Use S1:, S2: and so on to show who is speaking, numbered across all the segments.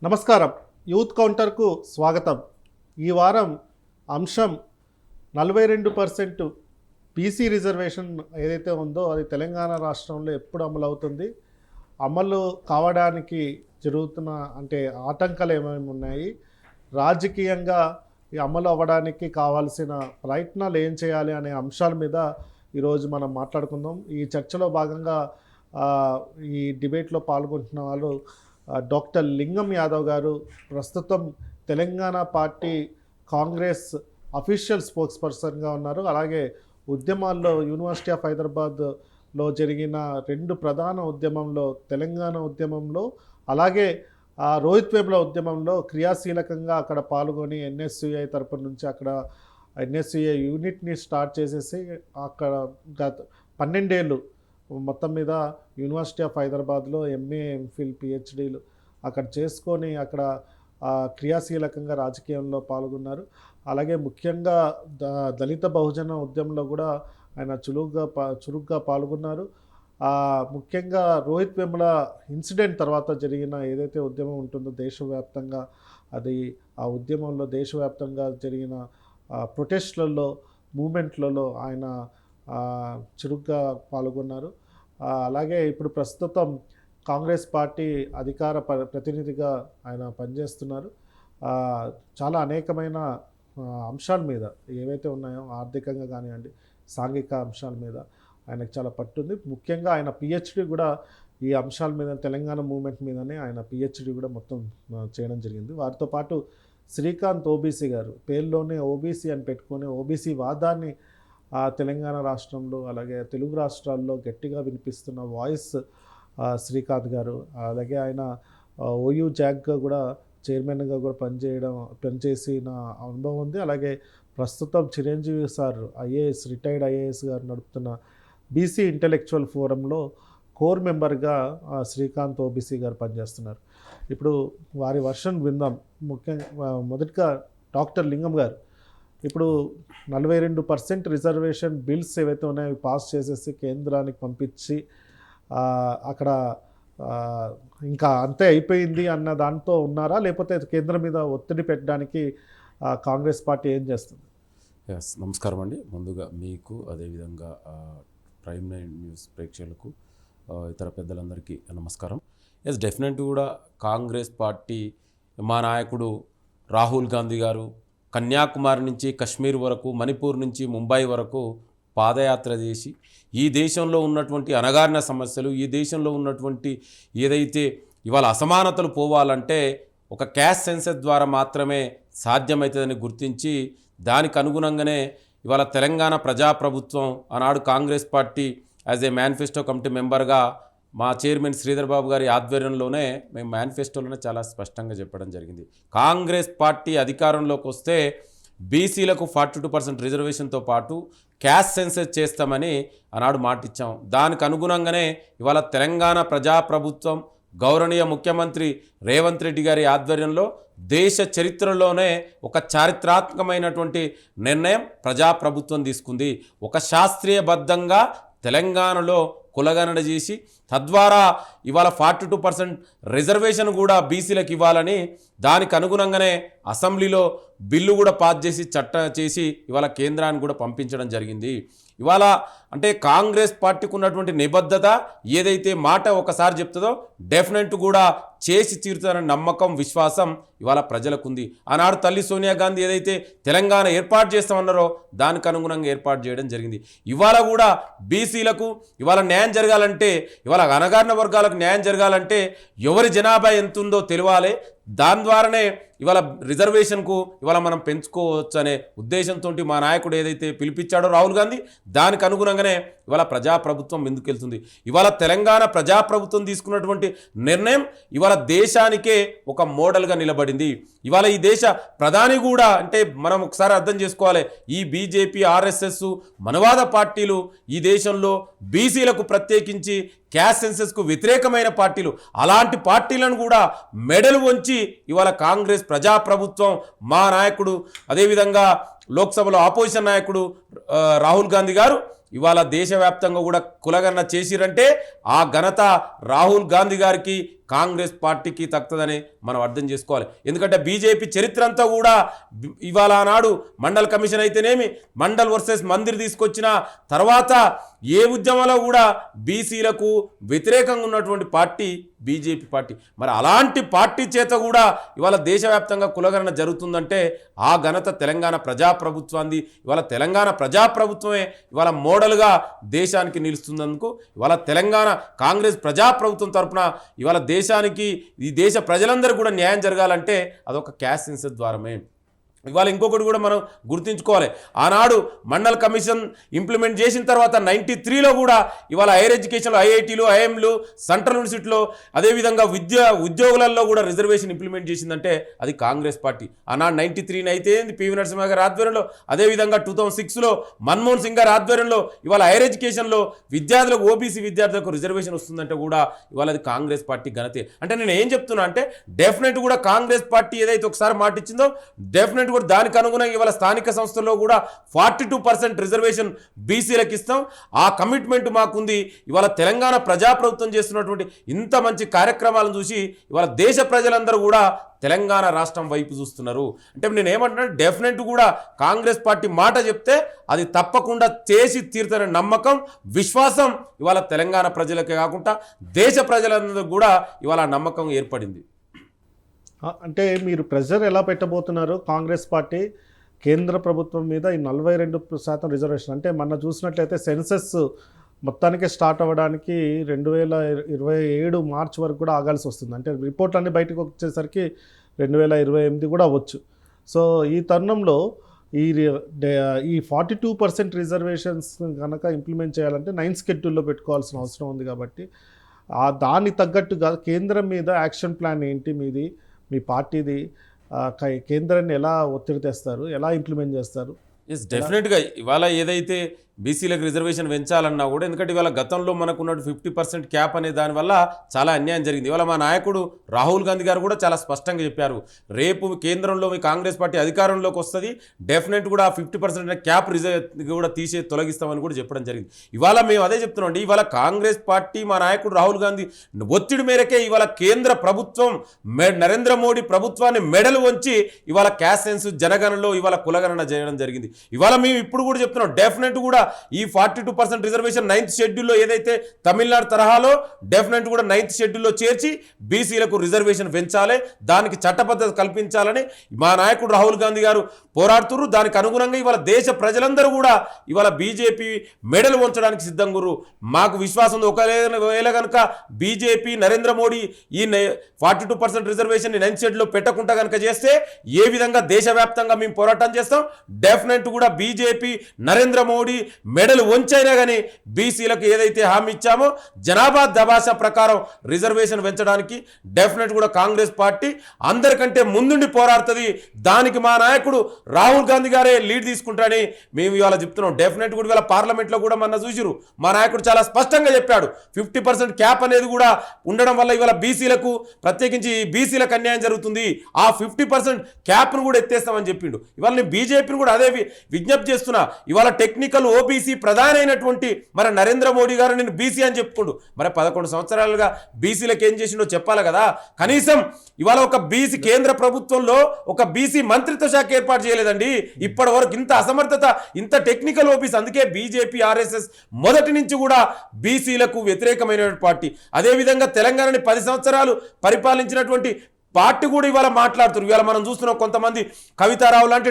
S1: నమస్కారం. యూత్ కౌంటర్కు స్వాగతం. ఈ వారం అంశం 42% బీసీ రిజర్వేషన్ ఏదైతే ఉందో అది తెలంగాణ రాష్ట్రంలో ఎప్పుడు అమలు అవుతుంది, అమలు కావడానికి జరుగుతున్న ఆటంకాలు ఏమేమి ఉన్నాయి, రాజకీయంగా ఈ అమలు అవ్వడానికి కావాల్సిన ప్రయత్నాలు ఏం చేయాలి అనే అంశాల మీద ఈరోజు మనం మాట్లాడుకుందాం. ఈ చర్చలో భాగంగా ఈ డిబేట్లో పాల్గొంటున్న వాళ్ళు డాక్టర్ లింగం యాదవ్ గారు, ప్రస్తుతం తెలంగాణ పార్టీ కాంగ్రెస్ అఫీషియల్ స్పోక్స్ పర్సన్గా ఉన్నారు. అలాగే ఉద్యమాల్లో యూనివర్సిటీ ఆఫ్ హైదరాబాద్లో జరిగిన 2 ప్రధాన ఉద్యమంలో, తెలంగాణ ఉద్యమంలో అలాగే రోహిత్ వేముల ఉద్యమంలో క్రియాశీలకంగా అక్కడ పాల్గొని ఎన్ఎస్యుఐ తరపు నుంచి అక్కడ ఎన్ఎస్యుఐ యూనిట్ని స్టార్ట్ చేసేసి అక్కడ గత 12 ఏళ్ళు మొత్తం మీద యూనివర్సిటీ ఆఫ్ హైదరాబాద్లో ఎంఏ, ఎంఫిల్, పిహెచ్డీలు అక్కడ చేసుకొని అక్కడ క్రియాశీలకంగా రాజకీయంలో పాల్గొన్నారు. అలాగే ముఖ్యంగా దళిత బహుజన ఉద్యమంలో కూడా ఆయన చురుగ్గా పాల్గొన్నారు. ముఖ్యంగా రోహిత్ వేముల ఇన్సిడెంట్ తర్వాత జరిగిన ఏదైతే ఉద్యమం ఉంటుందో దేశవ్యాప్తంగా, అది ఆ ఉద్యమంలో దేశవ్యాప్తంగా జరిగిన ప్రొటెస్ట్లలో, మూమెంట్లలో ఆయన చురుగ్గా పాల్గొన్నారు. అలాగే ఇప్పుడు ప్రస్తుతం కాంగ్రెస్ పార్టీ అధికార ప్రతినిధిగా ఆయన పనిచేస్తున్నారు. చాలా అనేకమైన అంశాల మీద ఏవైతే ఉన్నాయో, ఆర్థికంగా కానివ్వండి, సాంఘిక అంశాల మీద ఆయనకు చాలా పట్టుంది. ముఖ్యంగా ఆయన పిహెచ్డి కూడా ఈ అంశాల మీద, తెలంగాణ మూమెంట్ మీదనే ఆయన పిహెచ్డి కూడా మొత్తం చేయడం జరిగింది. వారితో పాటు శ్రీకాంత్ ఓబీసీ గారు, పేరులోనే ఓబీసీ అని పెట్టుకొని ఓబీసీ వాదాన్ని తెలంగాణ రాష్ట్రంలో అలాగే తెలుగు రాష్ట్రాల్లో గట్టిగా వినిపిస్తున్న వాయిస్ శ్రీకాంత్ గారు. అలాగే ఆయన ఓయూ జాగ్గా కూడా చైర్మన్గా కూడా పనిచేసిన అనుభవం ఉంది. అలాగే ప్రస్తుతం చిరంజీవి సార్ రిటైర్డ్ ఐఏఎస్ గారు నడుపుతున్న బీసీ ఇంటెలెక్చువల్ ఫోరంలో కోర్ మెంబర్గా శ్రీకాంత్ ఓబీసీ గారు పనిచేస్తున్నారు. ఇప్పుడు వారి వర్షన్ విందాం. ముఖ్యంగా మొదటిగా డాక్టర్ లింగం గారు, ఇప్పుడు 42% రిజర్వేషన్ బిల్స్ ఏవైతే ఉన్నాయో అవి పాస్ చేసేసి కేంద్రానికి పంపించి అక్కడ ఇంకా అంతే అయిపోయింది అన్న దాంతో ఉన్నారా, లేకపోతే కేంద్రం మీద ఒత్తిడి పెట్టడానికి కాంగ్రెస్ పార్టీ ఏం చేస్తుంది?
S2: నమస్కారం అండి. ముందుగా మీకు, అదేవిధంగా ప్రైమ్ 9 న్యూస్ ప్రేక్షకులకు, ఇతర పెద్దలందరికీ నమస్కారం. డెఫినెట్ కూడా కాంగ్రెస్ పార్టీ, మా నాయకుడు రాహుల్ గాంధీ గారు కన్యాకుమారి నుంచి కశ్మీర్ వరకు, మణిపూర్ నుంచి ముంబై వరకు పాదయాత్ర చేసి ఈ దేశంలో ఉన్నటువంటి అణగారిన సమస్యలు, ఈ దేశంలో ఉన్నటువంటి ఏదైతే ఇవాళ అసమానతలు పోవాలంటే ఒక క్యాస్ట్ సెన్సస్ ద్వారా మాత్రమే సాధ్యమవుతుందని గుర్తించి దానికి అనుగుణంగానే ఇవాళ తెలంగాణ ప్రజాప్రభుత్వం ఆనాడు Congress party as a manifesto committee మెంబర్గా మా చైర్మన్ శ్రీధర్ బాబు గారి ఆధ్వర్యంలోనే మేము మేనిఫెస్టోలోనే చాలా స్పష్టంగా చెప్పడం జరిగింది. కాంగ్రెస్ పార్టీ అధికారంలోకి వస్తే బీసీలకు 42% రిజర్వేషన్తో పాటు క్యాస్ట్ సెన్సస్ చేస్తామని ఆనాడు మాటిచ్చాం. దానికి అనుగుణంగానే ఇవాళ తెలంగాణ ప్రజాప్రభుత్వం గౌరవనీయ ముఖ్యమంత్రి రేవంత్ రెడ్డి గారి ఆధ్వర్యంలో దేశ చరిత్రలోనే ఒక చారిత్రాత్మకమైనటువంటి నిర్ణయం ప్రజాప్రభుత్వం తీసుకుంది. ఒక శాస్త్రీయబద్ధంగా తెలంగాణలో కులగణన చేసి తద్వారా ఇవాళ 42% రిజర్వేషన్ కూడా బీసీలకు ఇవ్వాలని దానికి అనుగుణంగానే అసెంబ్లీలో బిల్లు కూడా పాస్ చేసి చట్టం చేసి ఇవాళ కేంద్రానికి కూడా పంపించడం జరిగింది. ఇవాళ కాంగ్రెస్ పార్టీకి ఉన్నటువంటి నిబద్ధత ఏదైతే మాట ఒకసారి చెప్తుందో డెఫినెట్ కూడా చేసి తీరుతారనే నమ్మకం, విశ్వాసం ఇవాళ ప్రజలకు ఉంది. ఆనాడు తల్లి సోనియా గాంధీ ఏదైతే తెలంగాణ ఏర్పాటు చేస్తామన్నారో దానికి అనుగుణంగా ఏర్పాటు చేయడం జరిగింది. ఇవాళ కూడా బీసీలకు ఇవాళ న్యాయం జరగాలంటే, ఇవాళ అణగారిన వర్గాలకు న్యాయం జరగాలంటే ఎవరి జనాభా ఎంత ఉందో తెలియాలి. దాని ద్వారానే ఇవాళ రిజర్వేషన్కు ఇవాళ మనం పెంచుకోవచ్చు అనే ఉద్దేశంతో మా నాయకుడు ఏదైతే పిలిపించాడో రాహుల్ గాంధీ, దానికి అనుగుణంగానే ఇవాళ ప్రజాప్రభుత్వం ముందుకెళ్తుంది. ఇవాళ తెలంగాణ ప్రజాప్రభుత్వం తీసుకున్నటువంటి నిర్ణయం ఇవాళ దేశానికే ఒక మోడల్గా నిలబడింది. ఇవాళ ఈ దేశ ప్రధాని కూడా మనం ఒకసారి అర్థం చేసుకోవాలి, ఈ బీజేపీ, ఆర్ఎస్ఎస్, మనవాద పార్టీలు ఈ దేశంలో బీసీలకు ప్రత్యేకించి క్యాస్ట్ సెన్సస్కు వ్యతిరేకమైన పార్టీలు, అలాంటి పార్టీలను కూడా మెడలు వంచి ఇవాళ కాంగ్రెస్ ప్రజాప్రభుత్వం, మా నాయకుడు, అదేవిధంగా లోక్సభలో ఆపోజిషన్ నాయకుడు రాహుల్ గాంధీ గారు ఇవాళ దేశవ్యాప్తంగా కూడా కులగణన చేసిరంటే ఆ ఘనత రాహుల్ గాంధీ గారికి, కాంగ్రెస్ పార్టీకి తక్కుతుందని మనం అర్థం చేసుకోవాలి. ఎందుకంటే బీజేపీ చరిత్ర అంతా కూడా ఇవాళ నాడు మండల్ కమిషన్ అయితేనేమి, మండల్ వర్సెస్ మందిర్ తీసుకొచ్చిన తర్వాత ఏ ఉద్యమంలో కూడా బీసీలకు వ్యతిరేకంగా ఉన్నటువంటి పార్టీ బీజేపీ పార్టీ. మరి అలాంటి పార్టీ చేత కూడా ఇవాళ దేశవ్యాప్తంగా కులగణన జరుగుతుందంటే ఆ ఘనత తెలంగాణ ప్రజాప్రభుత్వాన్ని. ఇవాళ తెలంగాణ ప్రజాప్రభుత్వమే ఇవాళ మోడల్గా దేశానికి నిలుస్తున్నందుకు ఇవాళ తెలంగాణ కాంగ్రెస్ ప్రజాప్రభుత్వం తరఫున ఇవాళ దేశానికి, ఈ దేశ ప్రజలందరూ కూడా న్యాయం జరగాలంటే అదొక క్యాస్ట్ సెన్సస్ ద్వారామే. ఇవాళ ఇంకొకటి కూడా మనం గుర్తుంచుకోవాలి. ఆనాడు మండల్ కమిషన్ ఇంప్లిమెంట్ చేసిన తర్వాత 93లో కూడా ఇవాళ హైయర్ ఎడ్యుకేషన్లో ఐఐటీలు, ఐఎంలు, సెంట్రల్ యూనివర్సిటీలో అదేవిధంగా ఉద్యోగులలో కూడా రిజర్వేషన్ ఇంప్లిమెంట్ చేసిందంటే అది కాంగ్రెస్ పార్టీ. ఆనాడు 93 అయితే పివి నరసింహ గారి ఆధ్వర్యంలో, అదేవిధంగా 2006లో మన్మోహన్ సింగ్ గారి ఆధ్వర్యంలో ఇవాళ హైయర్ ఎడ్యుకేషన్లో విద్యార్థులకు, ఓబీసీ విద్యార్థులకు రిజర్వేషన్ వస్తుందంటే కూడా ఇవాళ అది కాంగ్రెస్ పార్టీ ఘనతే. అంటే నేను ఏం చెప్తున్నా అంటే డెఫినెట్ కూడా కాంగ్రెస్ పార్టీ ఏదైతే ఒకసారి మాట ఇచ్చిందో డెఫినెట్ కూడా దానికి అనుగుణంగా ఇవాళ స్థానిక సంస్థల్లో కూడా 42% రిజర్వేషన్ బీసీలకు ఇస్తాం. ఆ కమిట్మెంట్ మాకుంది. ఇవాళ తెలంగాణ ప్రజాప్రభుత్వం చేస్తున్నటువంటి ఇంత మంచి కార్యక్రమాలను చూసి ఇవాళ దేశ ప్రజలందరూ కూడా తెలంగాణ రాష్ట్రం వైపు చూస్తున్నారు. అంటే నేను ఏమంటున్నా, డెఫినెట్ కూడా కాంగ్రెస్ పార్టీ మాట చెప్తే అది తప్పకుండా చేసి తీరుతున్న నమ్మకం, విశ్వాసం ఇవాళ తెలంగాణ ప్రజలకే కాకుండా దేశ ప్రజలందరూ కూడా ఇవాళ నమ్మకం ఏర్పడింది.
S1: అంటే మీరు ప్రెషర్ ఎలా పెట్టబోతున్నారు కాంగ్రెస్ పార్టీ కేంద్ర ప్రభుత్వం మీద ఈ 42% రిజర్వేషన్? అంటే మొన్న చూసినట్లయితే సెన్సస్ మొత్తానికి స్టార్ట్ అవ్వడానికి 2027 మార్చ్ వరకు కూడా ఆగాల్సి వస్తుంది. అంటే రిపోర్ట్లు అన్నీ బయటకు వచ్చేసరికి 2028 కూడా అవ్వచ్చు. సో ఈ తరుణంలో ఈ 42% రిజర్వేషన్స్ కనుక ఇంప్లిమెంట్ చేయాలంటే 9th షెడ్యూల్లో పెట్టుకోవాల్సిన అవసరం ఉంది. కాబట్టి దానికి తగ్గట్టుగా కేంద్రం మీద యాక్షన్ ప్లాన్ ఏంటి మీది, మీ పార్టీది? కేంద్రాన్ని ఎలా ఒత్తిడి తెస్తారు, ఎలా ఇంప్లిమెంట్ చేస్తారు?
S2: డెఫినెట్గా ఇవాళ ఏదైతే బీసీలకు రిజర్వేషన్ పెంచాలన్నా కూడా, ఎందుకంటే ఇవాళ గతంలో మనకు ఉన్నట్టు 50% క్యాప్ అనే దానివల్ల చాలా అన్యాయం జరిగింది. ఇవాళ మా నాయకుడు రాహుల్ గాంధీ గారు కూడా చాలా స్పష్టంగా చెప్పారు, రేపు కేంద్రంలో మీ కాంగ్రెస్ పార్టీ అధికారంలోకి వస్తుంది, డెఫినెట్ కూడా 50% క్యాప్ కూడా తొలగిస్తామని కూడా చెప్పడం జరిగింది. ఇవాళ మేము అదే చెప్తున్నాం అండి. ఇవాళ కాంగ్రెస్ పార్టీ, మా నాయకుడు రాహుల్ గాంధీ ఒత్తిడి మేరకే ఇవాళ కేంద్ర ప్రభుత్వం, నరేంద్ర మోడీ ప్రభుత్వాన్ని మెడలు వంచి ఇవాళ క్యాస్ట్ సెన్స్ జనగణనలో ఇవాళ కులగణన చేయడం జరిగింది. ఇవాళ మేము ఇప్పుడు కూడా చెప్తున్నాం, డెఫినెట్ కూడా ఈ 42% రిజర్వేషన్ 9th షెడ్యూల్లో ఏదైతే తమిళనాడు తరహాలో డెఫినెట్ కూడా 9th షెడ్యూల్లో చేర్చి బీసీలకు రిజర్వేషన్ పెంచాలి, దానికి చట్టబద్ధత కల్పించాలని మా నాయకుడు రాహుల్ గాంధీ గారు పోరాడుతున్నారు. దానికి అనుగుణంగా ఇవాళ దేశ ప్రజలందరూ కూడా ఇవాళ బీజేపీ మెడలు వంచడానికి సిద్ధంగురు. మాకు విశ్వాసం ఉంది, ఒకవేళ కనుక బీజేపీ నరేంద్ర మోడీ ఈ 42% రిజర్వేషన్ 9th షెడ్యూల్లో పెట్టకుండా కనుక చేస్తే ఏ విధంగా దేశవ్యాప్తంగా మేము పోరాటం చేస్తాం. డెఫినెట్ కూడా బీజేపీ నరేంద్ర మోడీ మెడలు వంచైనా కానీ బీసీలకు ఏదైతే హామీ ఇచ్చామో జనాభా దబాషా ప్రకారం రిజర్వేషన్ పెంచడానికి డెఫినెట్ కూడా కాంగ్రెస్ పార్టీ అందరికంటే ముందుండి పోరాడుతుంది. దానికి మా నాయకుడు రాహుల్ గాంధీ గారే లీడ్ తీసుకుంటారని మేము ఇవాళ చెప్తున్నాం. డెఫినెట్ కూడా ఇవాళ పార్లమెంట్లో కూడా మొన్న చూసిరు, మా నాయకుడు చాలా స్పష్టంగా చెప్పాడు, 50% క్యాప్ అనేది కూడా ఉండడం వల్ల ఇవాళ బీసీలకు, ప్రత్యేకించి బీసీలకు అన్యాయం జరుగుతుంది, ఆ 50% క్యాప్ను కూడా ఎత్తేస్తామని చెప్పిండు. ఇవాళ నేను బీజేపీని కూడా అదే విజ్ఞప్తి చేస్తున్నా. ఇవాళ టెక్నికల్ ఓబీసీ ప్రధాని అయినటువంటి మరి నరేంద్ర మోడీ గారు నేను బీసీ అని చెప్పుకోండు, మరి 11 సంవత్సరాలుగా బీసీలకు ఏం చేసిండో చెప్పాలి కదా. కనీసం ఇవాళ ఒక బీసీ కేంద్ర ప్రభుత్వంలో ఒక బీసీ మంత్రిత్వ శాఖ ఏర్పాటు చేయలేదండి ఇప్పటి వరకు. ఇంత అసమర్థత, ఇంత టెక్నికల్ ఓబీసీ. అందుకే బీజేపీ, ఆర్ఎస్ఎస్ మొదటి నుంచి కూడా బీసీలకు వ్యతిరేకమైన పార్టీ. అదేవిధంగా తెలంగాణని 10 సంవత్సరాలు పరిపాలించినటువంటి పార్టీ కూడా ఇవాళ మాట్లాడుతున్నారు. ఇవాళ మనం చూస్తున్నాం, కొంతమంది కవితారావు లాంటి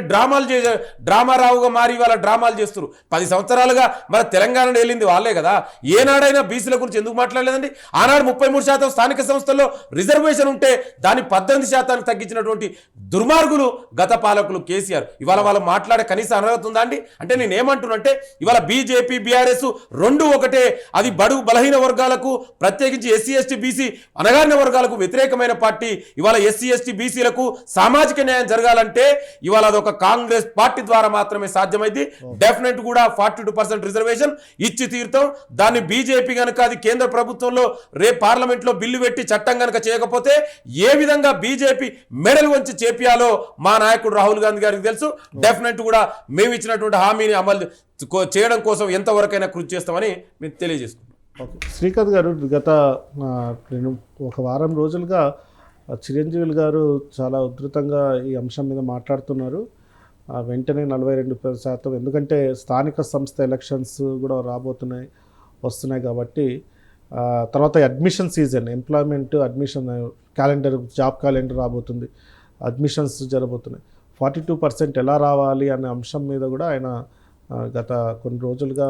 S2: డ్రామారావుగా మారి ఇవాళ డ్రామాలు చేస్తున్నారు. 10 సంవత్సరాలుగా మన తెలంగాణలో వెళ్ళింది వాళ్ళే కదా. ఏనాడైనా బీసీల గురించి ఎందుకు మాట్లాడలేదండి? ఆనాడు 33% స్థానిక సంస్థల్లో రిజర్వేషన్ ఉంటే దాన్ని 18% తగ్గించినటువంటి దుర్మార్గులు గత పాలకులు కేసీఆర్. ఇవాళ వాళ్ళు మాట్లాడే కనీస అర్హత ఉందా అండి? అంటే నేను ఏమంటున్నానంటే ఇవాళ బీజేపీ, బీఆర్ఎస్ రెండు ఒకటే. అది బడుగు బలహీన వర్గాలకు, ప్రత్యేకించి ఎస్సీ ఎస్టీ బీసీ అనగారిన వర్గాలకు వ్యతిరేకమైన పార్టీ. ఇవాళ ఎస్సీ ఎస్టీ బీసీలకు సామాజిక న్యాయం జరగాలంటే ఇవాళ అదొక కాంగ్రెస్ పార్టీ ద్వారా మాత్రమే సాధ్యమైంది. డెఫినెట్ కూడా 42% రిజర్వేషన్ ఇచ్చి తీరుతాం. దాన్ని బీజేపీ కనుక అది కేంద్ర ప్రభుత్వంలో రేపు పార్లమెంట్లో బిల్లు పెట్టి చట్టం కనుక చేయకపోతే ఏ విధంగా బీజేపీ మెడల్ వంచి చేపియాలో మా నాయకుడు రాహుల్ గాంధీ గారికి తెలుసు. డెఫినెట్ కూడా మేము ఇచ్చినటువంటి హామీని అమలు చేయడం కోసం ఎంతవరకైనా కృషి చేస్తామని మేము తెలియజేసుకుంటాం.
S1: ఓకే, శ్రీకాంత్ గారు, గత నేను ఒక వారం రోజులుగా చిరంజీవి గారు చాలా ఉధృతంగా ఈ అంశం మీద మాట్లాడుతున్నారు. వెంటనే 42%, ఎందుకంటే స్థానిక సంస్థ ఎలక్షన్స్ కూడా వస్తున్నాయి కాబట్టి తర్వాత admission season, employment admission calendar, job calendar రాబోతుంది, అడ్మిషన్స్ జరగబోతున్నాయి. 42% ఎలా రావాలి అనే అంశం మీద కూడా ఆయన గత కొన్ని రోజులుగా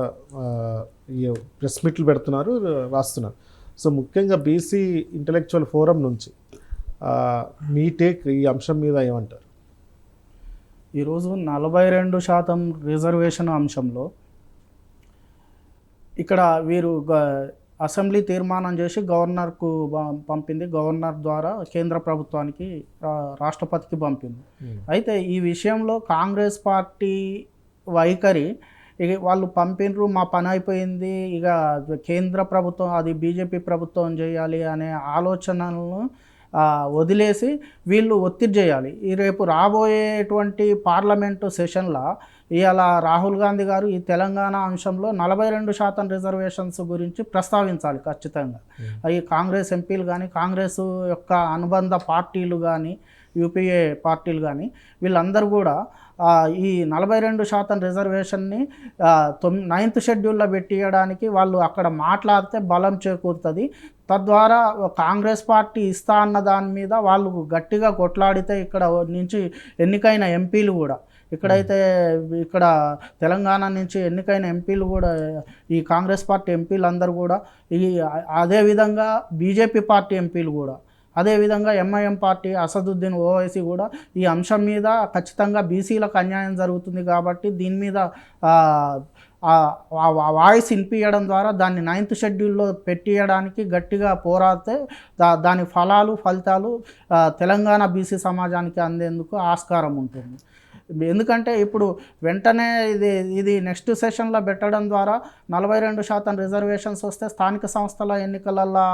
S1: ఈ ప్రెస్ మీట్లు పెడుతున్నారు, రాస్తున్నారు. సో ముఖ్యంగా బీసీ ఇంటలెక్చువల్ ఫోరం నుంచి మీ టేక్ ఈ అంశం మీద ఏమంటారు?
S3: ఈరోజు 42% రిజర్వేషన్ అంశంలో ఇక్కడ వీరు అసెంబ్లీ తీర్మానం చేసి గవర్నర్కు పంపింది, గవర్నర్ ద్వారా కేంద్ర ప్రభుత్వానికి, రాష్ట్రపతికి పంపింది. అయితే ఈ విషయంలో కాంగ్రెస్ పార్టీ వైఖరి, ఇక వాళ్ళు పంపినరు, మా పని అయిపోయింది, ఇక కేంద్ర ప్రభుత్వం, అది బీజేపీ ప్రభుత్వం చేయాలి అనే ఆలోచనలను వదిలేసి వీళ్ళు ఒత్తిడి చేయాలి. ఈ రేపు రాబోయేటువంటి పార్లమెంటు సెషన్లో ఇవాళ రాహుల్ గాంధీ గారు ఈ తెలంగాణ అంశంలో 42% రిజర్వేషన్స్ గురించి ప్రస్తావించాలి ఖచ్చితంగా. ఈ కాంగ్రెస్ ఎంపీలు కానీ, కాంగ్రెస్ యొక్క అనుబంధ పార్టీలు కానీ, యూపీఏ పార్టీలు కానీ, వీళ్ళందరూ కూడా ఈ 42% రిజర్వేషన్ని 9th షెడ్యూల్లో పెట్టియడానికి వాళ్ళు అక్కడ మాట్లాడితే బలం చేకూరుతుంది. తద్వారా కాంగ్రెస్ పార్టీ ఇస్తా అన్న దాని మీద వాళ్ళు గట్టిగా కొట్లాడితే ఇక్కడ నుంచి ఎన్నికైన ఎంపీలు కూడా, ఇక్కడ తెలంగాణ నుంచి ఎన్నికైన ఎంపీలు కూడా, ఈ కాంగ్రెస్ పార్టీ ఎంపీలందరూ కూడా, అదేవిధంగా బీజేపీ పార్టీ ఎంపీలు కూడా, అదేవిధంగా ఎంఐఎం పార్టీ అసదుద్దీన్ ఓవైసీ కూడా ఈ అంశం మీద ఖచ్చితంగా బీసీలకు అన్యాయం జరుగుతుంది కాబట్టి దీని మీద వాయిస్ వినిపించడం ద్వారా దాన్ని 9th షెడ్యూల్లో పెట్టియడానికి గట్టిగా పోరాడితే దాని ఫలితాలు తెలంగాణ బీసీ సమాజానికి అందేందుకు ఆస్కారం ఉంటుంది. ఎందుకంటే ఇప్పుడు వెంటనే ఇది నెక్స్ట్ సెషన్లో పెట్టడం ద్వారా 42% రిజర్వేషన్స్ వస్తే స్థానిక సంస్థల ఎన్నికలలో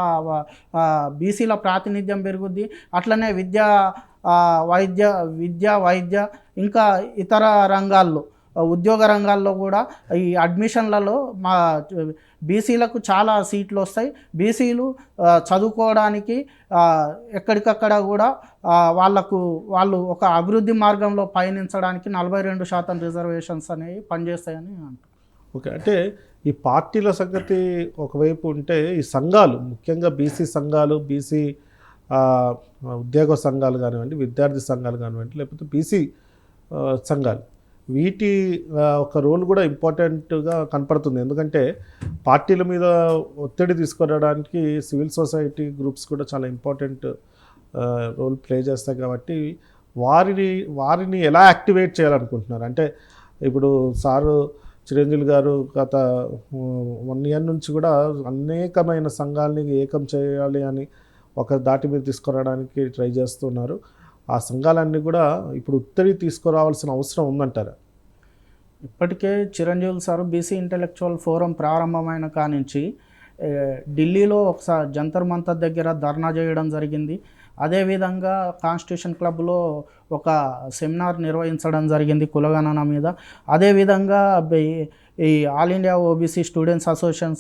S3: బీసీల ప్రాతినిధ్యం పెరుగుద్ది. అట్లనే విద్య, వైద్య ఇంకా ఇతర రంగాల్లో, ఉద్యోగ రంగాల్లో కూడా ఈ అడ్మిషన్లలో మా బీసీలకు చాలా సీట్లు వస్తాయి. బీసీలు చదువుకోవడానికి ఎక్కడికక్కడ కూడా వాళ్ళు ఒక అభివృద్ధి మార్గంలో పయనించడానికి 42% రిజర్వేషన్స్ అనేవి పనిచేస్తాయని అంటారు.
S1: ఓకే, అంటే ఈ పార్టీల సంగతి ఒకవైపు ఉంటే, ఈ సంఘాలు, ముఖ్యంగా బీసీ సంఘాలు, బీసీ ఉద్యోగ సంఘాలు కానివ్వండి, విద్యార్థి సంఘాలు కానివ్వండి, లేకపోతే బీసీ సంఘాలు, వీటి ఒక రోల్ కూడా ఇంపార్టెంట్గా కనపడుతుంది. ఎందుకంటే పార్టీల మీద ఒత్తిడి తీసుకురావడానికి సివిల్ సొసైటీ గ్రూప్స్ కూడా చాలా ఇంపార్టెంట్ రోల్ ప్లే చేస్తాయి. కాబట్టి వారిని ఎలా యాక్టివేట్ చేయాలనుకుంటున్నారు? అంటే ఇప్పుడు సారు చిరంజీవి గారు గత 1 year నుంచి కూడా అనేకమైన సంఘాలని ఏకం చేయాలి అని ఒక దాటి మీద తీసుకురావడానికి ట్రై చేస్తున్నారు. ఆ సంఘాలన్నీ కూడా ఇప్పుడు ఒత్తిడి తీసుకురావాల్సిన అవసరం ఉందంటారా?
S3: ఇప్పటికే Chiranjeevi sir BC intellectual forum ప్రారంభమైన కానించి ఢిల్లీలో ఒకసారి జంతర్ మంతర్ దగ్గర ధర్నా చేయడం జరిగింది. అదేవిధంగా కాన్స్టిట్యూషన్ క్లబ్లో ఒక సెమినార్ నిర్వహించడం జరిగింది కులగణన మీద. అదేవిధంగా ఈ all India OBC students association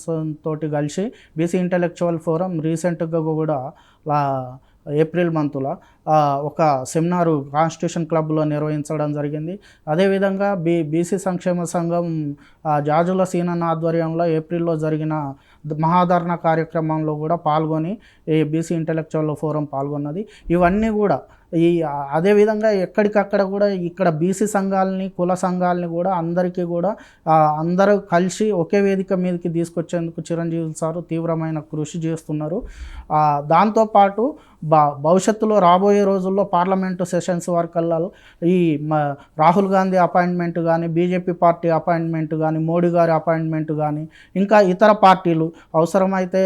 S3: తోటి కలిసి బీసీ ఇంటలెక్చువల్ ఫోరం రీసెంట్గా కూడా ఏప్రిల్ మంత్లో ఒక సెమినారు కాన్స్టిట్యూషన్ క్లబ్లో నిర్వహించడం జరిగింది. అదేవిధంగా బీసీ సంక్షేమ సంఘం జాజుల సీనన్న ఆధ్వర్యంలో ఏప్రిల్లో జరిగిన మహాధరణ కార్యక్రమంలో కూడా పాల్గొని ఈ బీసీ ఇంటలెక్చువల్ ఫోరం పాల్గొన్నది. ఇవన్నీ కూడా అదేవిధంగా ఎక్కడికక్కడ కూడా ఇక్కడ బీసీ సంఘాలని, కుల సంఘాలని కూడా అందరికీ కూడా అందరూ కలిసి ఒకే వేదిక మీదకి తీసుకొచ్చేందుకు చిరంజీవి సారు తీవ్రమైన కృషి చేస్తున్నారు. దాంతోపాటు భవిష్యత్తులో రాబోయే రోజుల్లో పార్లమెంటు సెషన్స్ వరకల్లా ఈ రాహుల్ గాంధీ అపాయింట్మెంట్ కానీ, బీజేపీ పార్టీ అపాయింట్మెంట్ కానీ, మోడీ గారి అపాయింట్మెంట్ కానీ, ఇంకా ఇతర పార్టీలు అవసరమైతే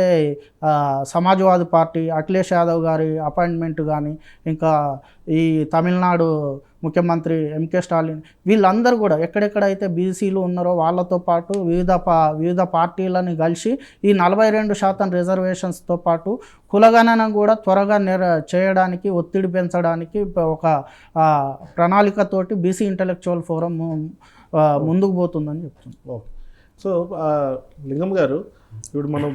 S3: సమాజ్వాదీ పార్టీ అఖిలేష్ యాదవ్ గారి అపాయింట్మెంట్ కానీ, ఇంకా ఈ తమిళనాడు ముఖ్యమంత్రి ఎంకే స్టాలిన్, వీళ్ళందరూ కూడా ఎక్కడెక్కడైతే బీసీలు ఉన్నారో వాళ్ళతో పాటు వివిధ పార్టీలను కలిసి ఈ 42% రిజర్వేషన్స్తో పాటు కులగణన కూడా త్వరగా చేయడానికి, ఒత్తిడి పెంచడానికి ఒక ప్రణాళికతోటి బీసీ ఇంటలెక్చువల్ ఫోరం ముందుకు పోతుందని చెప్తుంది.
S1: ఓకే, సో లింగం గారు, ఇప్పుడు మనం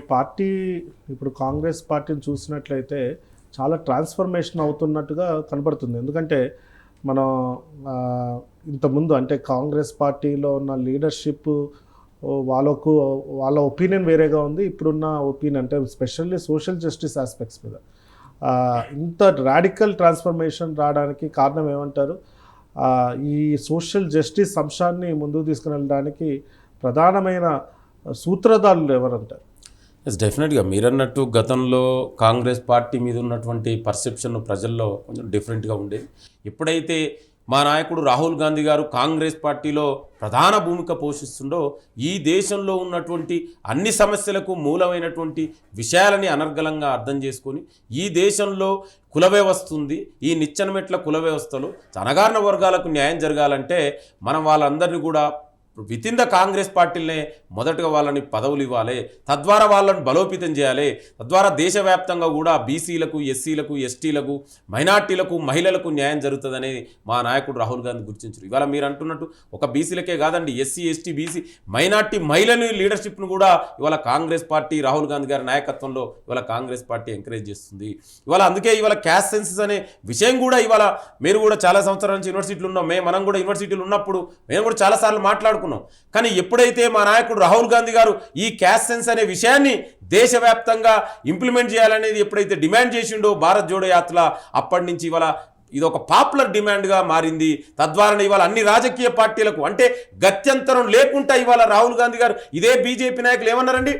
S1: ఇప్పుడు కాంగ్రెస్ పార్టీని చూసినట్లయితే చాలా ట్రాన్స్ఫర్మేషన్ అవుతున్నట్టుగా కనబడుతుంది. ఎందుకంటే మనం ఇంతకుముందు అంటే కాంగ్రెస్ పార్టీలో ఉన్న లీడర్షిప్ వాళ్ళ ఒపీనియన్ వేరేగా ఉంది. ఇప్పుడున్న ఒపీనియన్ అంటే స్పెషల్లీ సోషల్ జస్టిస్ ఆస్పెక్ట్స్ మీద ఇంత రాడికల్ ట్రాన్స్ఫర్మేషన్ రావడానికి కారణం ఏమంటారు? ఈ సోషల్ జస్టిస్ అంశాన్ని ముందుకు తీసుకుని వెళ్ళడానికి ప్రధానమైన సూత్రధారులు ఎవరంటారు?
S2: ఎస్, డెఫినెట్గా మీరన్నట్టు గతంలో కాంగ్రెస్ పార్టీ మీద ఉన్నటువంటి పర్సెప్షన్ ప్రజల్లో కొంచెం డిఫరెంట్గా ఉండేది. ఎప్పుడైతే మా నాయకుడు రాహుల్ గాంధీ గారు కాంగ్రెస్ పార్టీలో ప్రధాన భూమిక పోషిస్తుండో ఈ దేశంలో ఉన్నటువంటి అన్ని సమస్యలకు మూలమైనటువంటి విషయాలని అనర్గళంగా అర్థం చేసుకొని ఈ దేశంలో కుల వ్యవస్థ ఉంది, ఈ నిచ్చెనమెట్ల కుల వ్యవస్థలో అణగారిన వర్గాలకు న్యాయం జరగాలంటే మనం వాళ్ళందరినీ కూడా వితిన్ ద కాంగ్రెస్ పార్టీలనే మొదటగా వాళ్ళని పదవులు ఇవ్వాలి, తద్వారా వాళ్ళని బలోపేతం చేయాలి, తద్వారా దేశవ్యాప్తంగా కూడా బీసీలకు, ఎస్సీలకు, ఎస్టీలకు, మైనార్టీలకు, మహిళలకు న్యాయం జరుగుతుందనేది మా నాయకుడు రాహుల్ గాంధీ గుర్తించారు. ఇవాళ మీరు అంటున్నట్టు ఒక బీసీలకే కాదండి, ఎస్సీ, ఎస్టీ, బీసీ, మైనార్టీ మహిళని లీడర్షిప్ను కూడా ఇవాళ కాంగ్రెస్ పార్టీ రాహుల్ గాంధీ గారి నాయకత్వంలో ఇవాళ కాంగ్రెస్ పార్టీ ఎంకరేజ్ చేస్తుంది. ఇవాళ అందుకే ఇవాళ క్యాస్ట్ సెన్సస్ అనే విషయం కూడా ఇవాళ మీరు కూడా చాలా సంవత్సరాల నుంచి యూనివర్సిటీలు ఉన్నాం, మనం కూడా యూనివర్సిటీలు ఉన్నప్పుడు మేము కూడా చాలాసార్లు మాట్లాడుకున్నాం. కానీ ఎప్పుడైతే మా నాయకుడు రాహుల్ గాంధీ గారు ఈ క్యాస్ట్ సెన్స్ అనే విషయాన్ని దేశవ్యాప్తంగా ఇంప్లిమెంట్ చేయాలనేది ఎప్పుడైతే డిమాండ్ చేసిండో భారత్ జోడో యాత్ర, అప్పటి నుంచి ఇవాళ ఇది ఒక పాపులర్ డిమాండ్గా మారింది. తద్వారా ఇవాళ అన్ని రాజకీయ పార్టీలకు అంటే గత్యంతరం లేకుండా ఇవాళ రాహుల్ గాంధీ గారు ఇదే బీజేపీ నాయకులు ఏమన్నారండి,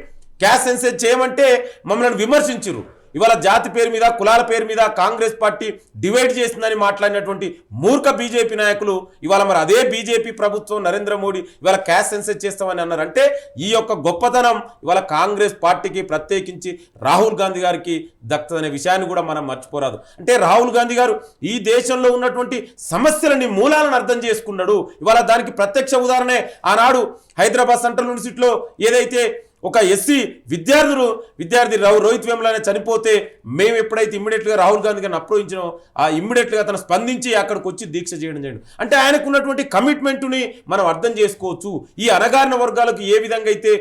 S2: క్యాస్ట్ సెన్సస్ చేయమంటే మమ్మల్ని విమర్శించారు. ఇవాళ జాతి పేరు మీద, కులాల పేరు మీద కాంగ్రెస్ పార్టీ డివైడ్ చేసిందని మాట్లాడినటువంటి మూర్ఖ బీజేపీ నాయకులు ఇవాళ మరి అదే బీజేపీ ప్రభుత్వం నరేంద్ర మోడీ ఇవాళ క్యాస్ట్ సెన్సస్ చేస్తామని అన్నారు. అంటే ఈ యొక్క గొప్పతనం ఇవాళ కాంగ్రెస్ పార్టీకి ప్రత్యేకించి రాహుల్ గాంధీ గారికి దక్కుతుందనే విషయాన్ని కూడా మనం మర్చిపోరాదు. అంటే రాహుల్ గాంధీ గారు ఈ దేశంలో ఉన్నటువంటి సమస్యలని మూలాలను అర్థం చేసుకున్నాడు. ఇవాళ దానికి ప్రత్యక్ష ఉదాహరణే ఆనాడు హైదరాబాద్ సెంట్రల్ యూనివర్సిటీలో ఏదైతే ఒక ఎస్సీ విద్యార్థి రోహిత్ వేముల చనిపోతే మేము ఎప్పుడైతే ఇమ్మీడియట్గా రాహుల్ గాంధీ గారిని అప్రోచించామో ఆ ఇమ్మీడియట్గా తను స్పందించి అక్కడికి వచ్చి దీక్ష చేయడం అంటే ఆయనకు ఉన్నటువంటి కమిట్మెంట్ని మనం అర్థం చేసుకోవచ్చు. ఈ అణగారిన వర్గాలకు ఏ విధంగా అయితే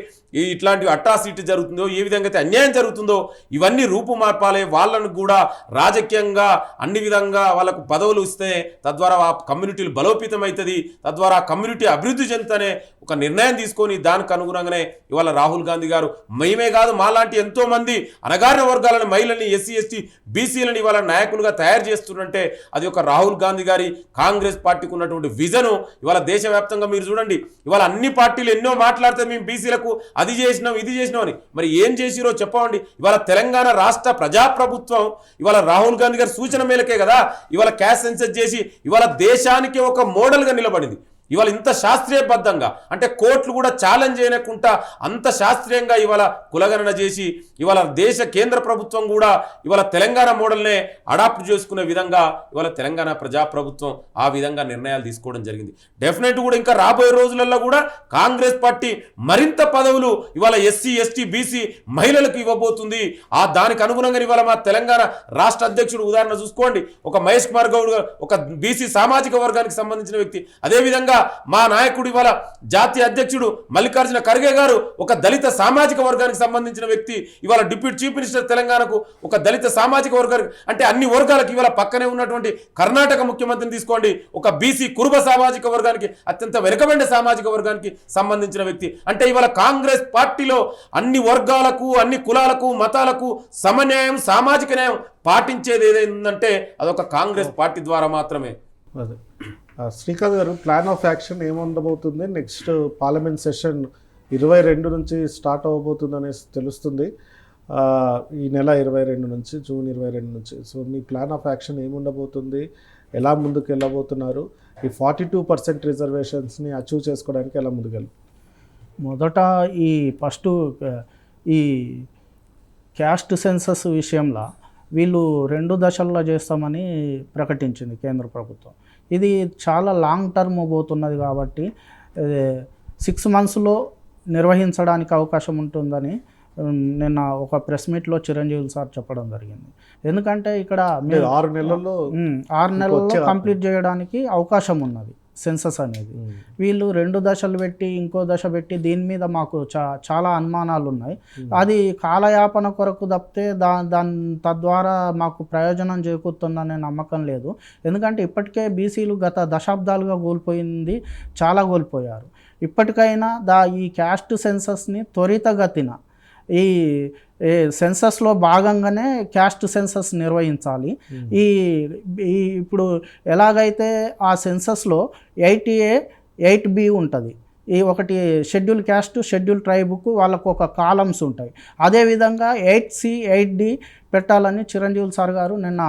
S2: ఇట్లాంటి అట్రాసిటీ జరుగుతుందో, ఏ విధంగా అయితే అన్యాయం జరుగుతుందో ఇవన్నీ రూపుమార్పాలే, వాళ్ళను కూడా రాజకీయంగా అన్ని విధంగా వాళ్ళకు పదవులు ఇస్తే తద్వారా ఆ కమ్యూనిటీలు బలోపేతం అవుతుంది, తద్వారా ఆ కమ్యూనిటీ అభివృద్ధి చెందుతనే ఒక నిర్ణయం తీసుకొని దానికి అనుగుణంగానే ఇవాళ రాహుల్ గాంధీ గారు మేమే కాదు మాలాంటి ఎంతో మంది అణగారిన వర్గాలను, మహిళల్ని, ఎస్సీ, ఎస్టీ, బీసీలను ఇవాళ నాయకులుగా తయారు చేస్తున్నంటే అది ఒక రాహుల్ గాంధీ గారి కాంగ్రెస్ పార్టీకి ఉన్నటువంటి విజను. ఇవాళ దేశవ్యాప్తంగా మీరు చూడండి, ఇవాళ అన్ని పార్టీలు ఎన్నో మాట్లాడితే మేము బీసీలకు అది చేసినాం ఇది చేసినాం అని, మరి ఏం చేసిరో చెప్పండి. ఇవాళ తెలంగాణ రాష్ట్ర ప్రజాప్రభుత్వం ఇవాళ రాహుల్ గాంధీ గారి సూచన మేలకే కదా ఇవాళ క్యాస్ట్ సెన్సస్ చేసి ఇవాళ దేశానికి ఒక మోడల్గా నిలబడింది. ఇవాళ ఇంత శాస్త్రీయబద్ధంగా అంటే కోర్టులు కూడా ఛాలెంజ్ చేయకుండా అంత శాస్త్రీయంగా ఇవాళ కులగణన చేసి ఇవాళ దేశ కేంద్ర ప్రభుత్వం కూడా ఇవాళ తెలంగాణ మోడల్నే అడాప్ట్ చేసుకునే విధంగా ఇవాళ తెలంగాణ ప్రజాప్రభుత్వం ఆ విధంగా నిర్ణయాలు తీసుకోవడం జరిగింది. డెఫినెట్ కూడా ఇంకా రాబోయే రోజులలో కూడా కాంగ్రెస్ పార్టీ మరింత పదవులు ఇవాళ ఎస్సీ, ఎస్టీ, బీసీ మహిళలకు ఇవ్వబోతుంది. ఆ దానికి అనుగుణంగా ఇవాళ మా తెలంగాణ రాష్ట్ర అధ్యక్షుడు ఉదాహరణ చూసుకోండి, ఒక మహేష్ కుమార్ గౌడ్ ఒక బీసీ సామాజిక వర్గానికి సంబంధించిన వ్యక్తి. అదేవిధంగా మా నాయకుడు ఇవాళ జాతీయ అధ్యక్షుడు మల్లికార్జున ఖర్గే గారు ఒక దళిత సామాజిక వర్గానికి సంబంధించిన వ్యక్తి. ఇవాళ డిప్యూటీ చీఫ్ మినిస్టర్ తెలంగాణకు ఒక దళిత సామాజిక వర్గానికి, అంటే అన్ని వర్గాలకు ఇవాళ పక్కనే ఉన్నటువంటి కర్ణాటక ముఖ్యమంత్రిని తీసుకోండి, ఒక బీసీ కురుబ సామాజిక వర్గానికి, అత్యంత వెనుకబడిన సామాజిక వర్గానికి సంబంధించిన వ్యక్తి. అంటే ఇవాళ కాంగ్రెస్ పార్టీలో అన్ని వర్గాలకు, అన్ని కులాలకు, మతాలకు సమన్యాయం, సామాజిక న్యాయం పాటించేది ఏదైందంటే అదొక కాంగ్రెస్ పార్టీ ద్వారా మాత్రమే.
S1: అదే శ్రీకాంత్ గారు, ప్లాన్ ఆఫ్ యాక్షన్ ఏముండబోతుంది? నెక్స్ట్ పార్లమెంట్ సెషన్ 22 నుంచి స్టార్ట్ అవ్వబోతుంది అనేసి తెలుస్తుంది, ఈ నెల 22 నుంచి, జూన్ 22 నుంచి. సో మీ ప్లాన్ ఆఫ్ యాక్షన్ ఏముండబోతుంది, ఎలా ముందుకు వెళ్ళబోతున్నారు, ఈ 42% రిజర్వేషన్స్ని అచీవ్ చేసుకోవడానికి ఎలా ముందుకెళ్ళి?
S3: మొదట ఈ క్యాస్ట్ సెన్సస్ విషయంలో వీళ్ళు 2 దశల్లో చేస్తామని ప్రకటించింది కేంద్ర ప్రభుత్వం. ఇది చాలా లాంగ్ టర్మ్ పోతున్నది కాబట్టి 6 monthsలో నిర్వహించడానికి అవకాశం ఉంటుందని నిన్న ఒక ప్రెస్ మీట్లో చిరంజీవి సార్ చెప్పడం జరిగింది. ఎందుకంటే ఇక్కడ
S1: 6 నెలల్లో
S3: కంప్లీట్ చేయడానికి అవకాశం ఉన్నది. సెన్సస్ అనేది. వీళ్ళు 2 దశలు పెట్టి ఇంకో దశ పెట్టి దీని మీద మాకు చాలా అనుమానాలు ఉన్నాయి. అది కాలయాపన కొరకు తప్పితే దాని తద్వారా మాకు ప్రయోజనం చేకూరుతుందనే నమ్మకం లేదు. ఎందుకంటే ఇప్పటికే బీసీలు గత దశాబ్దాలుగా కోల్పోయింది చాలా కోల్పోయారు. ఇప్పటికైనా ఈ క్యాస్ట్ సెన్సస్ని త్వరితగతిన ఈ సెన్సస్లో భాగంగానే క్యాస్ట్ సెన్సస్ నిర్వహించాలి. ఈ ఇప్పుడు ఎలాగైతే ఆ సెన్సస్లో 8A 8B ఉంటుంది. ఈ ఒకటి షెడ్యూల్ క్యాస్ట్ షెడ్యూల్ ట్రైబుకు వాళ్ళకు ఒక కాలమ్స్ ఉంటాయి. అదేవిధంగా 8C 8D పెట్టాలని చిరంజీవి సార్ గారు నిన్న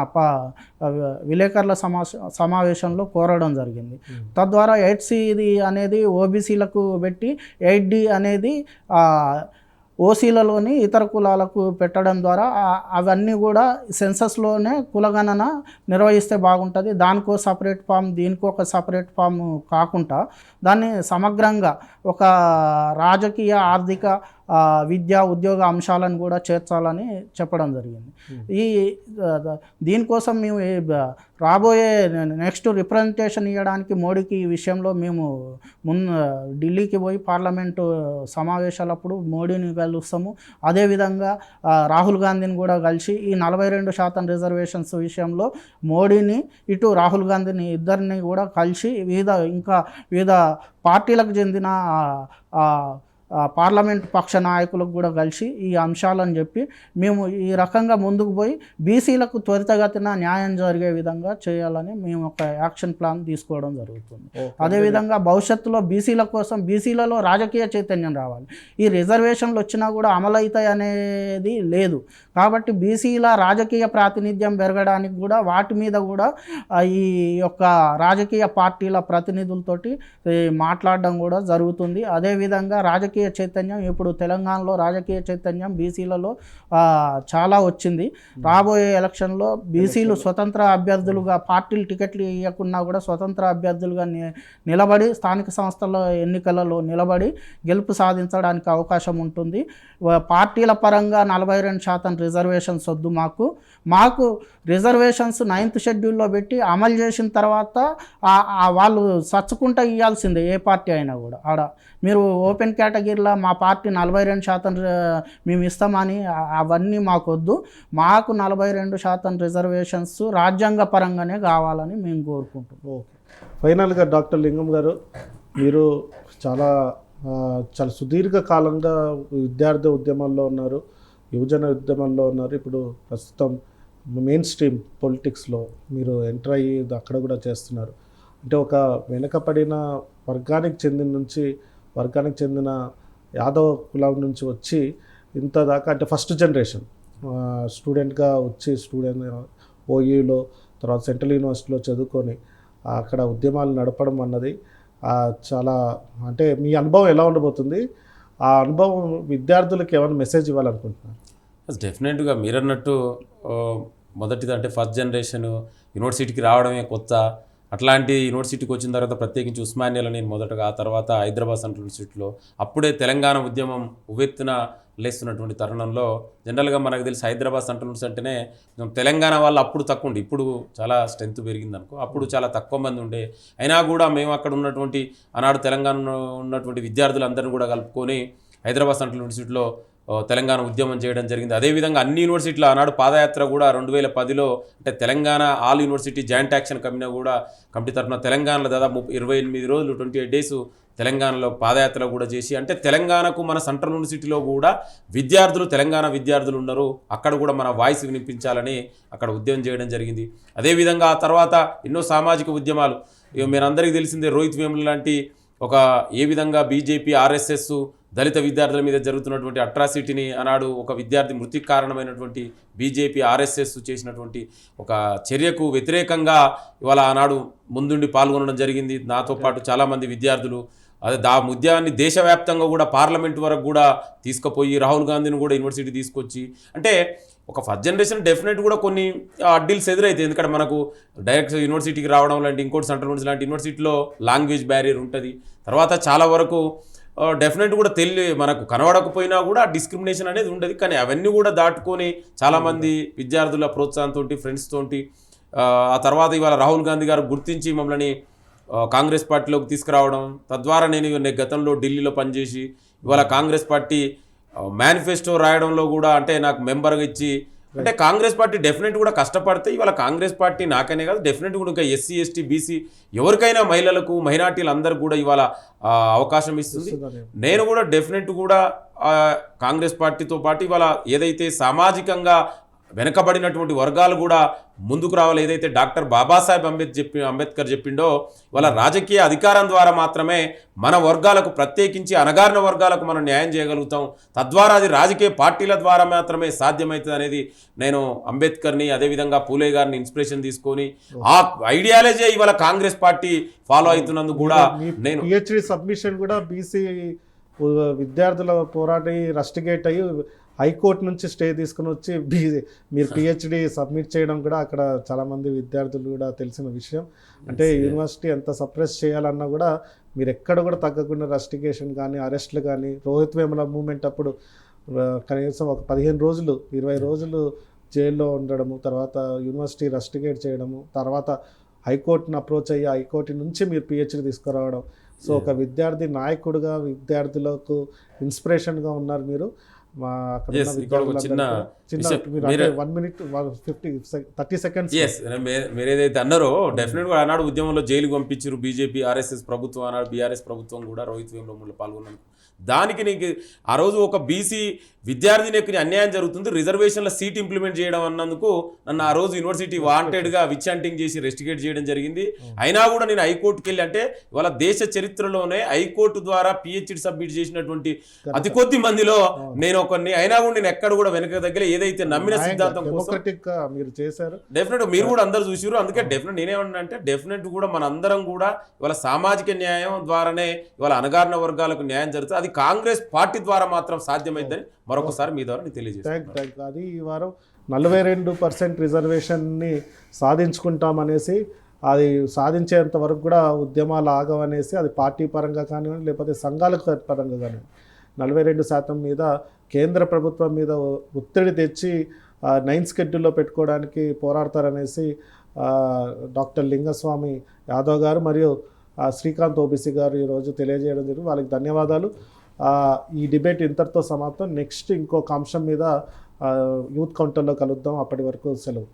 S3: విలేకరుల సమావేశంలో కోరడం జరిగింది. తద్వారా 8C అనేది ఓబీసీలకు పెట్టి 8D అనేది ఓసీలలోని ఇతర కులాలకు పెట్టడం ద్వారా అవన్నీ కూడా సెన్సస్లోనే కులగణన నిర్వహిస్తే బాగుంటుంది. దానికో సపరేట్ ఫామ్ దీనికో ఒక సపరేట్ ఫామ్ కాకుండా దాన్ని సమగ్రంగా ఒక రాజకీయ ఆర్థిక విద్యా ఉద్యోగ అంశాలను కూడా చేర్చాలని చెప్పడం జరిగింది. దీనికోసం మేము రాబోయే నెక్స్ట్ రిప్రజెంటేషన్ ఇవ్వడానికి మోడీకి ఈ విషయంలో మేము ఢిల్లీకి పోయి పార్లమెంటు సమావేశాలప్పుడు మోడీని కలుస్తాము. అదేవిధంగా రాహుల్ గాంధీని కూడా కలిసి ఈ 42% రిజర్వేషన్స్ విషయంలో మోడీని ఇటు రాహుల్ గాంధీని ఇద్దరిని కూడా కలిసి వివిధ పార్టీలకు చెందిన పార్లమెంట్ పక్ష నాయకులకు కూడా కలిసి ఈ అంశాలను చెప్పి మేము ఈ రకంగా ముందుకు పోయి బీసీలకు త్వరితగతిన న్యాయం జరిగే విధంగా చేయాలని మేము ఒక యాక్షన్ ప్లాన్ తీసుకోవడం జరుగుతుంది. అదేవిధంగా భవిష్యత్తులో బీసీల కోసం బీసీలలో రాజకీయ చైతన్యం రావాలి. ఈ రిజర్వేషన్లు వచ్చినా కూడా అమలవుతాయి అనేది లేదు. కాబట్టి బీసీల రాజకీయ ప్రాతినిధ్యం పెరగడానికి కూడా వాటి మీద కూడా ఈ యొక్క రాజకీయ పార్టీల ప్రతినిధులతోటి మాట్లాడడం కూడా జరుగుతుంది. అదేవిధంగా రాజకీయ చైతన్యం ఇప్పుడు తెలంగాణలో రాజకీయ చైతన్యం బీసీలలో చాలా వచ్చింది. రాబోయే ఎలక్షన్లో బీసీలు స్వతంత్ర అభ్యర్థులుగా పార్టీలు టికెట్లు ఇవ్వకున్నా కూడా స్వతంత్ర అభ్యర్థులుగా నిలబడి స్థానిక సంస్థల ఎన్నికలలో నిలబడి గెలుపు సాధించడానికి అవకాశం ఉంటుంది. పార్టీల పరంగా 42% రిజర్వేషన్స్ వద్దు. మాకు రిజర్వేషన్స్ 9th షెడ్యూల్లో పెట్టి అమలు చేసిన తర్వాత వాళ్ళు సచ్చుకుంటా ఇవ్వాల్సిందే ఏ పార్టీ అయినా కూడా. మీరు ఓపెన్ కేటగిరీలో మా పార్టీ 42% మేము ఇస్తామని అవన్నీ మాకు వద్దు. మాకు 42% రిజర్వేషన్స్ రాజ్యాంగ పరంగానే కావాలని మేము కోరుకుంటున్నాం.
S1: ఓకే, ఫైనల్గా డాక్టర్ లింగం గారు, మీరు చాలా సుదీర్ఘ కాలంగా విద్యార్థి ఉద్యమంలో ఉన్నారు, యువజన ఉద్యమంలో ఉన్నారు. ఇప్పుడు ప్రస్తుతం మెయిన్ స్ట్రీమ్ పొలిటిక్స్లో మీరు ఎంటర్ అయ్యి అక్కడ కూడా చేస్తున్నారు. అంటే ఒక వెనుకబడిన వర్గానికి చెందిన యాదవ కులం నుంచి వచ్చి ఇంత దాకా, అంటే ఫస్ట్ జనరేషన్ స్టూడెంట్గా వచ్చి ఓయూలో తర్వాత సెంట్రల్ యూనివర్సిటీలో చదువుకొని అక్కడ ఉద్యమాలు నడపడం అన్నది చాలా, అంటే మీ అనుభవం ఎలా ఉండబోతుంది? ఆ అనుభవం విద్యార్థులకు ఏమైనా మెసేజ్ ఇవ్వాలనుకుంటున్నారు?
S2: డెఫినెట్గా మీరు అన్నట్టు మొదటిది అంటే ఫస్ట్ జనరేషన్ యూనివర్సిటీకి రావడమే కొత్త. అట్లాంటి యూనివర్సిటీకి వచ్చిన తర్వాత ప్రత్యేకించి ఉస్మానియాలో నేను మొదటగా, ఆ తర్వాత హైదరాబాద్ సెంట్రల్ యూనివర్సిటీలో, అప్పుడే తెలంగాణ ఉద్యమం ఉవ్వెత్తున లేస్తున్నటువంటి తరుణంలో జనరల్గా మనకు తెలిసి హైదరాబాద్ సెంట్రల్ యూనివర్సిటీ అంటేనే తెలంగాణ వాళ్ళు అప్పుడు తక్కువ ఉండే, ఇప్పుడు చాలా స్ట్రెంత్ పెరిగింది అనుకో. అప్పుడు చాలా తక్కువ మంది ఉండే, అయినా కూడా మేము అక్కడ ఉన్నటువంటి ఆనాడు తెలంగాణలో ఉన్నటువంటి విద్యార్థులందరినీ కూడా కలుపుకొని హైదరాబాద్ సెంట్రల్ యూనివర్సిటీలో తెలంగాణ ఉద్యమం చేయడం జరిగింది. అదేవిధంగా అన్ని యూనివర్సిటీలు ఆనాడు పాదయాత్ర కూడా 2010లో అంటే Telangana all university joint action committee తరఫున తెలంగాణలో దాదాపు 28 రోజులు 28 డేస్ తెలంగాణలో పాదయాత్ర కూడా చేసి, అంటే తెలంగాణకు మన సెంట్రల్ యూనివర్సిటీలో కూడా తెలంగాణ విద్యార్థులు ఉన్నారు, అక్కడ కూడా మన వాయిస్ వినిపించాలని అక్కడ ఉద్యమం చేయడం జరిగింది. అదేవిధంగా ఆ తర్వాత ఎన్నో సామాజిక ఉద్యమాలు, మీరందరికీ తెలిసిందే రోహిత్ వేముల లాంటి ఏ విధంగా బీజేపీ ఆర్ఎస్ఎస్ దళిత విద్యార్థుల మీద జరుగుతున్నటువంటి అట్రాసిటీని ఆనాడు ఒక విద్యార్థి మృతికి కారణమైనటువంటి బీజేపీ ఆర్ఎస్ఎస్ చేసినటువంటి ఒక చర్యకు వ్యతిరేకంగా ఇవాళ ఆనాడు ముందుండి పాల్గొనడం జరిగింది. నాతో పాటు చాలామంది విద్యార్థులు ఆ ఉద్యమాన్ని దేశవ్యాప్తంగా కూడా పార్లమెంట్ వరకు కూడా తీసుకుపోయి రాహుల్ గాంధీని కూడా యూనివర్సిటీ తీసుకొచ్చి, అంటే ఒక ఫస్ట్ జనరేషన్ డెఫినెట్ కూడా కొన్ని అడ్డీల్స్ ఎదురైతే, ఎందుకంటే మనకు డైరెక్ట్ యూనివర్సిటీకి రావడం లాంటి ఇంకోటి సెంట్రల్ యూనివర్సిటీ లాంటి యూనివర్సిటీలో లాంగ్వేజ్ బ్యారియర్ ఉంటుంది. తర్వాత చాలా వరకు డెఫినెట్ కూడా మనకు కనబడకపోయినా కూడా డిస్క్రిమినేషన్ అనేది ఉండదు. కానీ అవన్నీ కూడా దాటుకొని చాలామంది విద్యార్థుల ప్రోత్సాహంతో ఫ్రెండ్స్ తోటి ఆ తర్వాత ఇవాళ రాహుల్ గాంధీ గారు గుర్తించి మమ్మల్ని కాంగ్రెస్ పార్టీలోకి తీసుకురావడం, తద్వారా నేను గతంలో ఢిల్లీలో పనిచేసి ఇవాళ కాంగ్రెస్ పార్టీ మేనిఫెస్టో రాయడంలో కూడా అంటే నాకు మెంబర్గా ఇచ్చి అంటే కాంగ్రెస్ పార్టీ డెఫినెట్ కూడా కష్టపడితే ఇవాళ కాంగ్రెస్ పార్టీ నాకనే కాదు డెఫినెట్ కూడా ఇంకా ఎస్సీ ఎస్టీ బీసీ ఎవరికైనా మహిళలకు మైనార్టీలందరికీ కూడా ఇవాళ అవకాశం ఇస్తుంది. నేను కూడా డెఫినెట్ కూడా కాంగ్రెస్ పార్టీతో పాటు ఇవాళ ఏదైతే సామాజికంగా వెనకబడినటువంటి వర్గాలు కూడా ముందుకు రావాలి, ఏదైతే డాక్టర్ బాబాసాహెబ్ అంబేద్కర్ చెప్పిండో వాళ్ళ రాజకీయ అధికారం ద్వారా మాత్రమే మన వర్గాలకు ప్రత్యేకించి అణగారిన వర్గాలకు మనం న్యాయం చేయగలుగుతాం, తద్వారా అది రాజకీయ పార్టీల ద్వారా మాత్రమే సాధ్యమవుతుంది అనేది నేను అంబేద్కర్ని అదేవిధంగా పూలే గారిని ఇన్స్పిరేషన్ తీసుకొని ఆ ఐడియాలజీ ఇవాళ కాంగ్రెస్ పార్టీ ఫాలో అవుతున్నందుకు కూడా నేను
S1: పిహెచ్డి సబ్మిషన్ కూడా బీసీ విద్యార్థుల పోరాటి రస్టిగేట్ అయ్యి హైకోర్టు నుంచి స్టే తీసుకుని వచ్చి మీరు పిహెచ్డి సబ్మిట్ చేయడం కూడా అక్కడ చాలామంది విద్యార్థులు కూడా తెలిసిన విషయం. అంటే యూనివర్సిటీ ఎంత సప్రెస్ చేయాలన్నా కూడా మీరు ఎక్కడ కూడా తగ్గకుండా రస్టిగేషన్ కానీ అరెస్టులు కానీ రోహిత్ వేముల మూమెంట్ అప్పుడు కనీసం ఒక 15 రోజులు 20 రోజులు జైల్లో ఉండడము, తర్వాత యూనివర్సిటీ రస్టిగేట్ చేయడము, తర్వాత హైకోర్టును అప్రోచ్ అయ్యి హైకోర్టు నుంచి మీరు పిహెచ్డి తీసుకురావడం. సో ఒక విద్యార్థి నాయకుడిగా విద్యార్థులకు ఇన్స్పిరేషన్గా ఉన్నారు మీరు.
S2: మీరు ఏదైతే అన్నారో డెఫినెట్ గా ఆనాడు ఉద్యమంలో జైలుకు పంపించారు బీజేపీ ఆర్ఎస్ఎస్ ప్రభుత్వం, ఆనాడు బీఆర్ఎస్ ప్రభుత్వం కూడా రోహిత్ వేముల పాల్గొన్నాను. దానికి నీకు ఆ రోజు ఒక బీసీ విద్యార్థినికి అన్యాయం జరుగుతుంది, రిజర్వేషన్ల సీట్ ఇంప్లిమెంట్ చేయడం అన్నందుకు నన్ను ఆ రోజు యూనివర్సిటీ వాంటెడ్గా విచాంటింగ్ చేసి రెస్టిగేట్ చేయడం జరిగింది. అయినా కూడా నేను హైకోర్టుకి వెళ్ళి అంటే ఇవాళ దేశ చరిత్రలోనే హైకోర్టు ద్వారా పిహెచ్డి సబ్మిట్ చేసినటువంటి అతి కొద్ది మందిలో నేను ఒకరిని. అయినా కూడా నేను ఎక్కడ కూడా వెనక దగ్గర ఏదైతే నమ్మిన సిద్ధాంతం
S1: మీరు చేశారు
S2: డెఫినెట్ మీరు కూడా అందరు చూసారు. అందుకే డెఫినెట్ నేనేమన్నా అంటే డెఫినెట్ కూడా మన అందరం కూడా ఇవాళ సామాజిక న్యాయం ద్వారానే ఇవాళ అణగారిన వర్గాలకు న్యాయం జరుగుతుంది. అది కాంగ్రెస్ పార్టీ ద్వారా మాత్రం సాధ్యమైందని మరొకసారి మీ ద్వారా నేను తెలియజేస్తాను.
S1: అది ఈ వారం 42% రిజర్వేషన్ని సాధించుకుంటామనేసి, అది సాధించేంత వరకు కూడా ఉద్యమాలు ఆగవనేసి, అది పార్టీ పరంగా కానివ్వండి లేకపోతే సంఘాల పరంగా కానివ్వండి 42% మీద కేంద్ర ప్రభుత్వం మీద ఒత్తిడి తెచ్చి 9th షెడ్యూల్లో పెట్టుకోవడానికి పోరాడతారనేసి డాక్టర్ లింగస్వామి యాదవ్ గారు మరియు శ్రీకాంత్ ఓబీసీ గారు ఈరోజు తెలియజేయడం జరిగింది. వాళ్ళకి ధన్యవాదాలు. ఈ డిబేట్ ఇంతటితో సమాప్తం. నెక్స్ట్ ఇంకొక అంశం మీద యూత్ కౌంటర్లో కలుద్దాం. అప్పటి వరకు సెలవు.